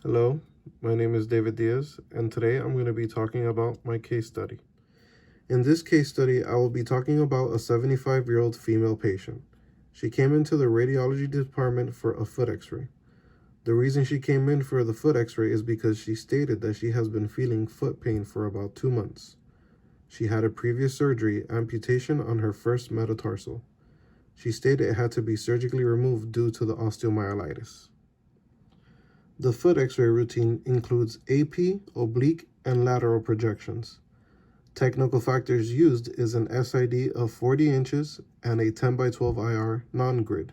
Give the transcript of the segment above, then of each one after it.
Hello, my name is David Diaz, and today I'm going to be talking about my case study. In this case study, I will be talking about a 75-year-old female patient. She came into the radiology department for a foot x-ray. The reason she came in for the foot x-ray is because she stated that she has been feeling foot pain for about 2 months. She had a previous surgery, amputation on her first metatarsal. She stated it had to be surgically removed due to the osteomyelitis. The foot x-ray routine includes AP, oblique, and lateral projections. Technical factors used is an SID of 40 inches and a 10 by 12 IR non-grid.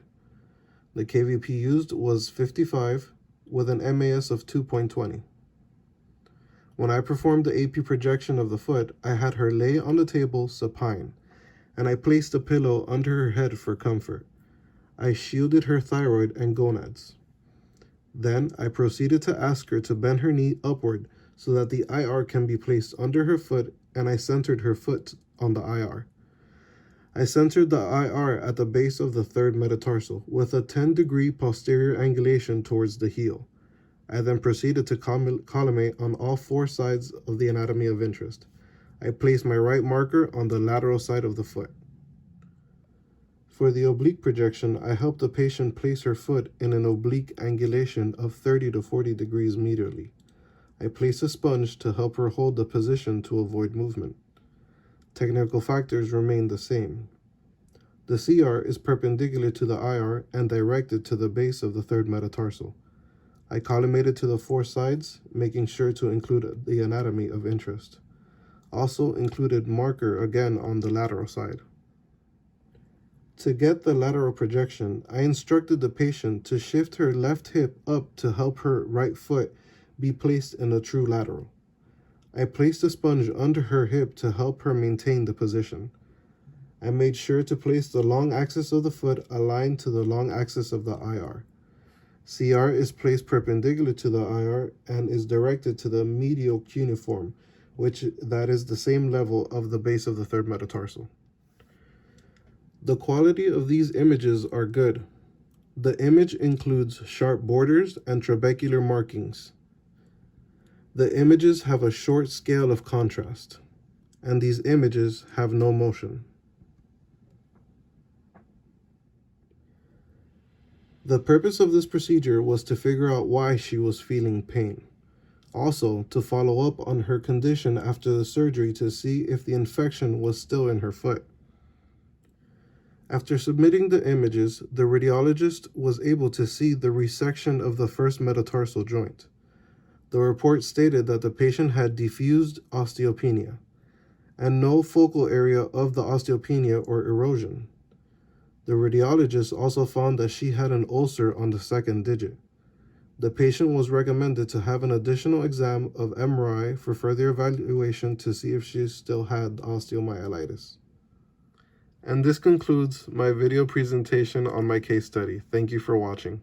The KVP used was 55 with an MAS of 2.20. When I performed the AP projection of the foot, I had her lay on the table supine, and I placed a pillow under her head for comfort. I shielded her thyroid and gonads. Then I proceeded to ask her to bend her knee upward so that the IR can be placed under her foot, and I centered her foot on the IR. I centered the IR at the base of the third metatarsal with a 10-degree posterior angulation towards the heel. I then proceeded to collimate on all 4 sides of the anatomy of interest. I placed my right marker on the lateral side of the foot. For the oblique projection, I helped the patient place her foot in an oblique angulation of 30 to 40 degrees medially. I placed a sponge to help her hold the position to avoid movement. Technical factors remain the same. The CR is perpendicular to the IR and directed to the base of the third metatarsal. I collimated to the 4 sides, making sure to include the anatomy of interest. Also included marker again on the lateral side. To get the lateral projection, I instructed the patient to shift her left hip up to help her right foot be placed in a true lateral. I placed a sponge under her hip to help her maintain the position. I made sure to place the long axis of the foot aligned to the long axis of the IR. CR is placed perpendicular to the IR and is directed to the medial cuneiform, which that is the same level of the base of the third metatarsal. The quality of these images are good. The image includes sharp borders and trabecular markings. The images have a short scale of contrast, and these images have no motion. The purpose of this procedure was to figure out why she was feeling pain. Also, to follow up on her condition after the surgery to see if the infection was still in her foot. After submitting the images, the radiologist was able to see the resection of the first metatarsal joint. The report stated that the patient had diffused osteopenia and no focal area of the osteopenia or erosion. The radiologist also found that she had an ulcer on the second digit. The patient was recommended to have an additional exam of MRI for further evaluation to see if she still had osteomyelitis. And this concludes my video presentation on my case study. Thank you for watching.